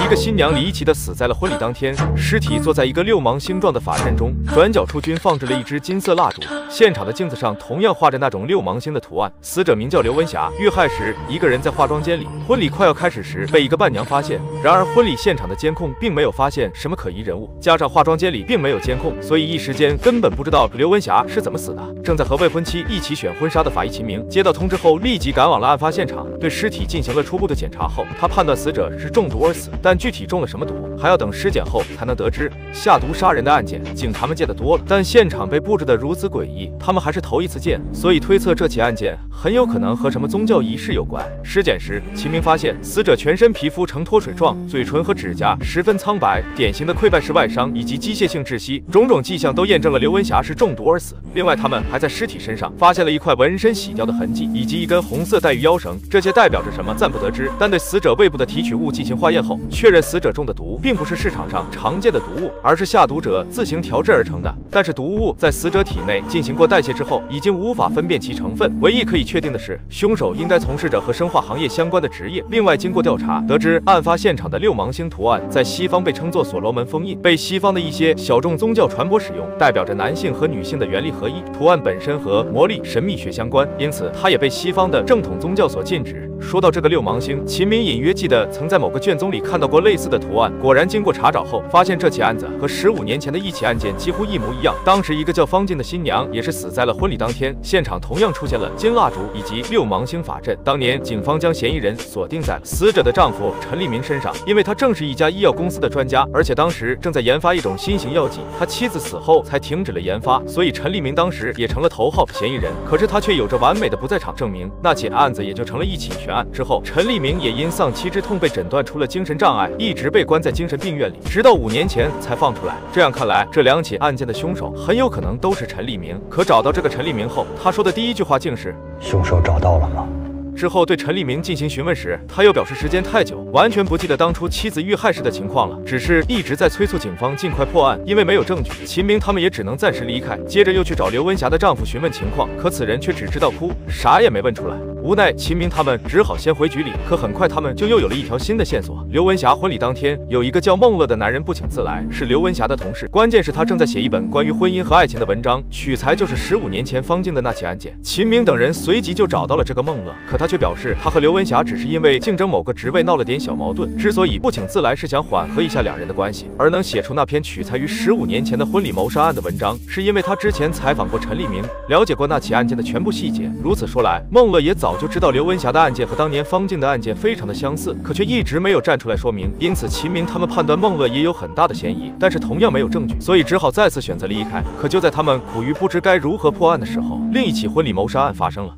个新娘离奇的死在了婚礼当天，尸体坐在一个六芒星状的法阵中，转角处均放置了一支金色蜡烛，现场的镜子上同样画着那种六芒星的图案。死者名叫刘文霞，遇害时一个人在化妆间里，婚礼快要开始时被一个伴娘发现，然而婚礼现场的监控并没有发现什么可疑人物，加上化妆间里并没有监控，所以一时间根本不知道刘文霞是怎么死的。正在和未婚妻一起选婚纱的法医秦明接到通知后，立即赶往了案发现场，对尸体进行了初步的检查后，他判断死者是中毒而死，但具体中了什么毒，还要等尸检后才能得知。下毒杀人的案件，警察们见得多了，但现场被布置得如此诡异，他们还是头一次见，所以推测这起案件很有可能和什么宗教仪式有关。尸检时，秦明发现死者全身皮肤呈脱水状，嘴唇和指甲十分苍白，典型的溃败式外伤以及机械性窒息，种种迹象都验证了刘文霞是中毒而死。另外，他们还在尸体身上发现了一块纹身洗掉的痕迹，以及一根红色带鱼腰绳，这些代表着什么暂不得知，但对死者胃部的提取物进行化验后，确认死者中的毒并不是市场上常见的毒物，而是下毒者自行调制而成的。但是毒物在死者体内进行过代谢之后，已经无法分辨其成分，唯一可以确定的是，凶手应该从事着和生化行业相关的职业。另外，经过调查得知，案发现场的六芒星图案在西方被称作所罗门封印，被西方的一些小众宗教传播使用，代表着男性和女性的原力合一。图案本身和魔力、神秘学相关，因此它也被西方的正统宗教所禁止。说到这个六芒星，秦明隐约记得曾在某个卷宗里看到过类似的图案。果然，经过查找后，发现这起案子和15年前的一起案件几乎一模一样。当时一个叫方静的新娘也是死在了婚礼当天，现场同样出现了金蜡烛以及六芒星法阵。当年警方将嫌疑人锁定在了死者的丈夫陈立明身上，因为他正是一家医药公司的专家，而且当时正在研发一种新型药剂。他妻子死后才停止了研发，所以陈立明当时也成了头号嫌疑人。可是他却有着完美的不在场证明，那起案子也就成了一起悬案。之后，陈立明也因丧妻之痛被诊断出了精神障碍，一直被关在精神病院里，直到5年前才放出来。这样看来，这2起案件的凶手很有可能都是陈立明。可找到这个陈立明后，他说的第一句话竟是：“凶手找到了吗？”之后对陈立明进行询问时，他又表示时间太久，完全不记得当初妻子遇害时的情况了，只是一直在催促警方尽快破案。因为没有证据，秦明他们也只能暂时离开。接着又去找刘文霞的丈夫询问情况，可此人却只知道哭，啥也没问出来。无奈，秦明他们只好先回局里。可很快，他们就又有了一条新的线索。刘文霞婚礼当天，有一个叫孟乐的男人不请自来，是刘文霞的同事。关键是他正在写一本关于婚姻和爱情的文章，取材就是15年前方静的那起案件。秦明等人随即就找到了这个孟乐，可他却表示，他和刘文霞只是因为竞争某个职位闹了点小矛盾，之所以不请自来，是想缓和一下2人的关系。而能写出那篇取材于15年前的婚礼谋杀案的文章，是因为他之前采访过陈立明，了解过那起案件的全部细节。如此说来，孟乐也早就知道刘文霞的案件和当年方静的案件非常的相似，可却一直没有站出来说明。因此，秦明他们判断孟乐也有很大的嫌疑，但是同样没有证据，所以只好再次选择离开。可就在他们苦于不知该如何破案的时候，另一起婚礼谋杀案发生了。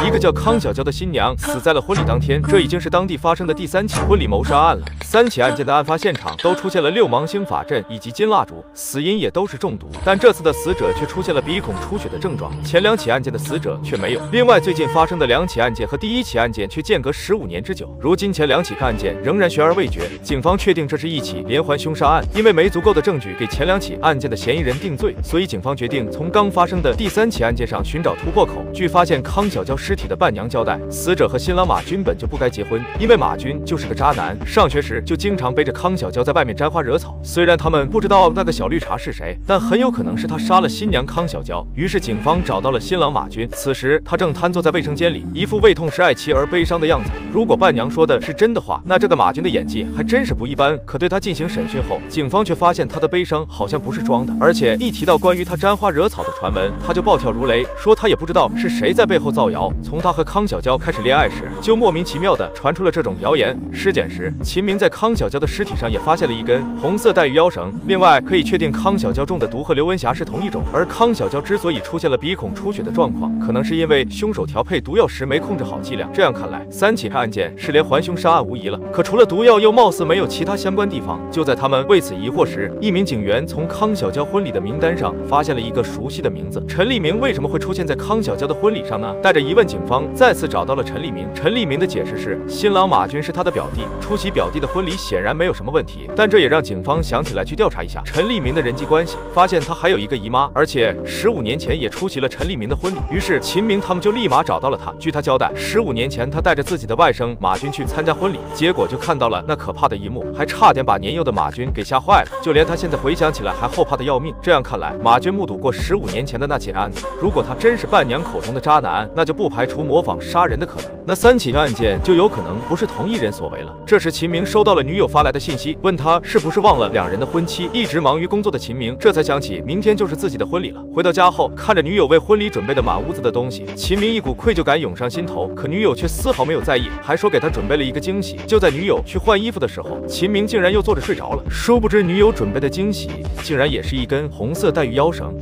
一个叫康小娇的新娘死在了婚礼当天，这已经是当地发生的第3起婚礼谋杀案了。3起案件的案发现场都出现了六芒星法阵以及金蜡烛，死因也都是中毒，但这次的死者却出现了鼻孔出血的症状，前2起案件的死者却没有。另外，最近发生的2起案件和第1起案件却间隔15年之久，如今前2起案件仍然悬而未决。警方确定这是一起连环凶杀案，因为没足够的证据给前2起案件的嫌疑人定罪，所以警方决定从刚发生的第3起案件上寻找突破口。据发现，康小娇尸体的伴娘交代，死者和新郎马军本就不该结婚，因为马军就是个渣男，上学时就经常背着康小娇在外面沾花惹草。虽然他们不知道那个小绿茶是谁，但很有可能是他杀了新娘康小娇。于是警方找到了新郎马军，此时他正瘫坐在卫生间里，一副为痛失爱妻而悲伤的样子。如果伴娘说的是真的话，那这个马军的演技还真是不一般。可对他进行审讯后，警方却发现他的悲伤好像不是装的，而且一提到关于他沾花惹草的传闻，他就暴跳如雷，说他也不知道是谁在背后造谣。从他和康小娇开始恋爱时，就莫名其妙的传出了这种谣言。尸检时，秦明在康小娇的尸体上也发现了一根红色带鱼腰绳。另外，可以确定康小娇中的毒和刘文霞是同一种。而康小娇之所以出现了鼻孔出血的状况，可能是因为凶手调配毒药时没控制好剂量。这样看来，3起案件是连环凶杀案无疑了。可除了毒药，又貌似没有其他相关地方。就在他们为此疑惑时，一名警员从康小娇婚礼的名单上发现了一个熟悉的名字。陈立明为什么会出现在康小娇的婚礼上呢？带着疑问警方再次找到了陈立明。陈立明的解释是，新郎马军是他的表弟，出席表弟的婚礼显然没有什么问题。但这也让警方想起来去调查一下陈立明的人际关系，发现他还有一个姨妈，而且15年前也出席了陈立明的婚礼。于是秦明他们就立马找到了他。据他交代，15年前他带着自己的外甥马军去参加婚礼，结果就看到了那可怕的一幕，还差点把年幼的马军给吓坏了，就连他现在回想起来还后怕的要命。这样看来，马军目睹过15年前的那起案子，如果他真是伴娘口中的渣男，那就不排除模仿杀人的可能。那3起案件就有可能不是同一人所为了。这时秦明收到了女友发来的信息，问他是不是忘了2人的婚期。一直忙于工作的秦明这才想起明天就是自己的婚礼了。回到家后，看着女友为婚礼准备的满屋子的东西，秦明一股愧疚感涌上心头。可女友却丝毫没有在意，还说给他准备了一个惊喜。就在女友去换衣服的时候，秦明竟然又坐着睡着了。殊不知女友准备的惊喜竟然也是一根红色带鱼腰绳。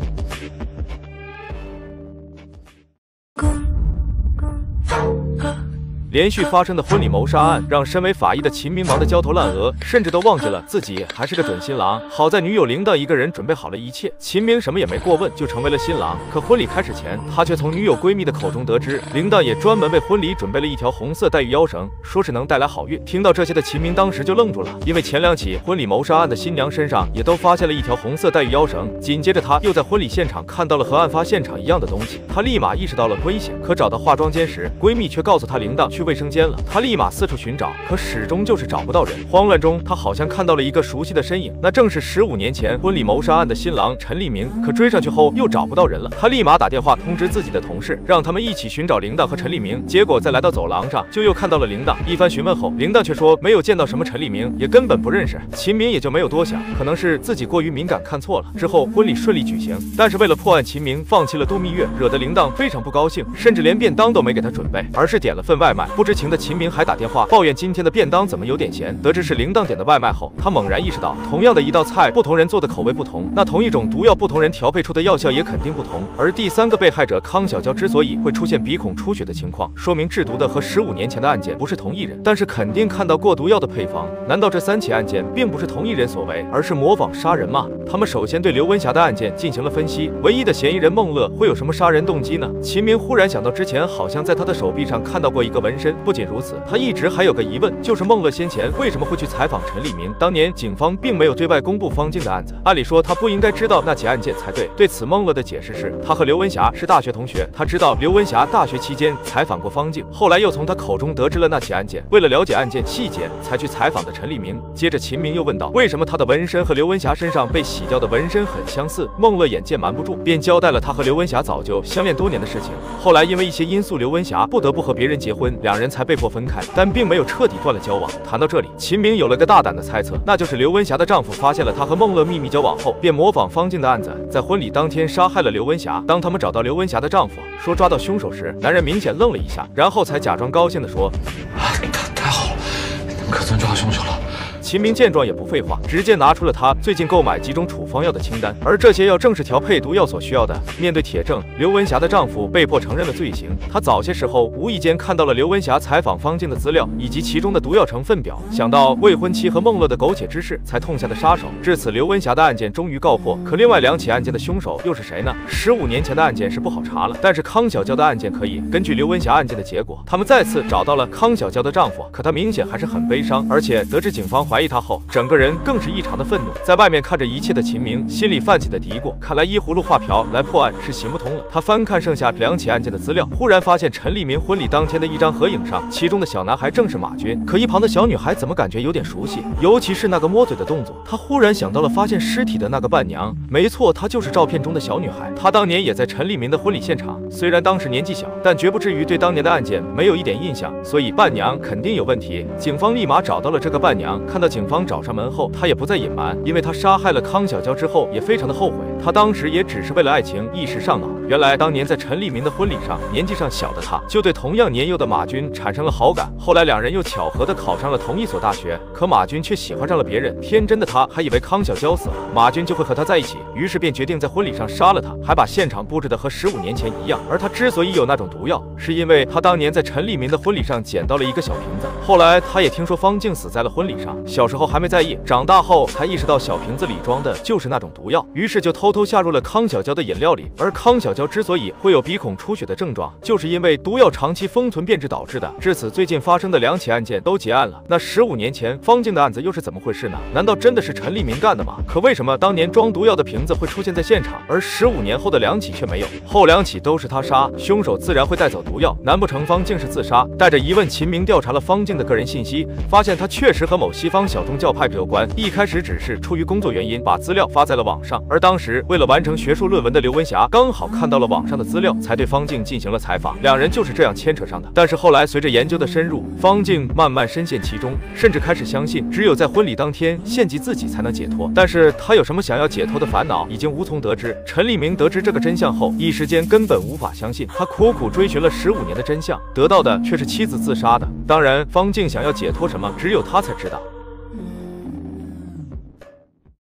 连续发生的婚礼谋杀案让身为法医的秦明忙得焦头烂额，甚至都忘记了自己还是个准新郎。好在女友铃铛一个人准备好了一切，秦明什么也没过问就成为了新郎。可婚礼开始前，他却从女友闺蜜的口中得知，铃铛也专门为婚礼准备了一条红色带鱼腰绳，说是能带来好运。听到这些的秦明当时就愣住了，因为前2起婚礼谋杀案的新娘身上也都发现了一条红色带鱼腰绳。紧接着他又在婚礼现场看到了和案发现场一样的东西，他立马意识到了危险。可找到化妆间时，闺蜜却告诉他铃铛去卫生间了。他立马四处寻找，可始终就是找不到人。慌乱中，他好像看到了一个熟悉的身影，那正是15年前婚礼谋杀案的新郎陈立明。可追上去后又找不到人了，他立马打电话通知自己的同事，让他们一起寻找铃铛和陈立明。结果在来到走廊上，就又看到了铃铛。一番询问后，铃铛却说没有见到什么陈立明，也根本不认识。秦明也就没有多想，可能是自己过于敏感看错了。之后婚礼顺利举行，但是为了破案，秦明放弃了度蜜月，惹得铃铛非常不高兴，甚至连便当都没给他准备，而是点了份外卖。不知情的秦明还打电话抱怨今天的便当怎么有点咸。得知是铃铛点的外卖后，他猛然意识到，同样的一道菜，不同人做的口味不同，那同一种毒药，不同人调配出的药效也肯定不同。而第3个被害者康小娇之所以会出现鼻孔出血的情况，说明制毒的和15年前的案件不是同一人，但是肯定看到过毒药的配方。难道这3起案件并不是同一人所为，而是模仿杀人吗？他们首先对刘文霞的案件进行了分析，唯一的嫌疑人孟乐会有什么杀人动机呢？秦明忽然想到之前好像在他的手臂上看到过一个纹身。不仅如此，他一直还有个疑问，就是孟乐先前为什么会去采访陈立明？当年警方并没有对外公布方静的案子，按理说他不应该知道那起案件才对。对此，孟乐的解释是，他和刘文霞是大学同学，他知道刘文霞大学期间采访过方静，后来又从他口中得知了那起案件，为了了解案件细节才去采访的陈立明。接着秦明又问道，为什么他的纹身和刘文霞身上被洗掉的纹身很相似？孟乐眼见瞒不住，便交代了他和刘文霞早就相恋多年的事情，后来因为一些因素，刘文霞不得不和别人结婚，2人才被迫分开，但并没有彻底断了交往。谈到这里，秦明有了个大胆的猜测，那就是刘文霞的丈夫发现了她和孟乐秘密交往后，便模仿方静的案子，在婚礼当天杀害了刘文霞。当他们找到刘文霞的丈夫，说抓到凶手时，男人明显愣了一下，然后才假装高兴地说：“太好了，你们可算抓到凶手了。”秦明见状也不废话，直接拿出了他最近购买几种处方药的清单，而这些药正是调配毒药所需要的。面对铁证，刘文霞的丈夫被迫承认了罪行。他早些时候无意间看到了刘文霞采访方静的资料以及其中的毒药成分表，想到未婚妻和孟乐的苟且之事，才痛下的杀手。至此，刘文霞的案件终于告破。可另外2起案件的凶手又是谁呢？15年前的案件是不好查了，但是康小娇的案件可以。根据刘文霞案件的结果，他们再次找到了康小娇的丈夫，可他明显还是很悲伤，而且得知警方怀疑他后，整个人更是异常的愤怒。在外面看着一切的秦明，心里泛起的嘀咕，看来依葫芦画瓢来破案是行不通了。他翻看剩下2起案件的资料，忽然发现陈立明婚礼当天的一张合影上，其中的小男孩正是马军，可一旁的小女孩怎么感觉有点熟悉？尤其是那个摸嘴的动作。他忽然想到了发现尸体的那个伴娘，没错，她就是照片中的小女孩。她当年也在陈立明的婚礼现场，虽然当时年纪小，但绝不至于对当年的案件没有一点印象，所以伴娘肯定有问题。警方立马找到了这个伴娘，看到警方找上门后，他也不再隐瞒，因为他杀害了康小娇之后也非常的后悔，他当时也只是为了爱情一时上脑。原来当年在陈立明的婚礼上，年纪上小的他就对同样年幼的马军产生了好感，后来2人又巧合的考上了同一所大学，可马军却喜欢上了别人。天真的他还以为康小娇死了，马军就会和他在一起，于是便决定在婚礼上杀了他，还把现场布置的和15年前一样。而他之所以有那种毒药，是因为他当年在陈立明的婚礼上捡到了一个小瓶子，后来他也听说方静死在了婚礼上，小时候还没在意，长大后才意识到小瓶子里装的就是那种毒药，于是就偷偷下入了康小娇的饮料里。而康小娇娇之所以会有鼻孔出血的症状，就是因为毒药长期封存变质导致的。至此，最近发生的2起案件都结案了。那15年前方静的案子又是怎么回事呢？难道真的是陈立明干的吗？可为什么当年装毒药的瓶子会出现在现场，而15年后的2起却没有？后2起都是他杀，凶手自然会带走毒药，难不成方静是自杀？带着疑问，秦明调查了方静的个人信息，发现他确实和某西方小众教派有关。一开始只是出于工作原因，把资料发在了网上，而当时为了完成学术论文的刘文霞刚好看到了网上的资料，才对方静进行了采访，2人就是这样牵扯上的。但是后来随着研究的深入，方静慢慢深陷其中，甚至开始相信只有在婚礼当天献祭自己才能解脱。但是他有什么想要解脱的烦恼，已经无从得知。陈立明得知这个真相后，一时间根本无法相信，他苦苦追寻了15年的真相，得到的却是妻子自杀的。当然，方静想要解脱什么，只有他才知道。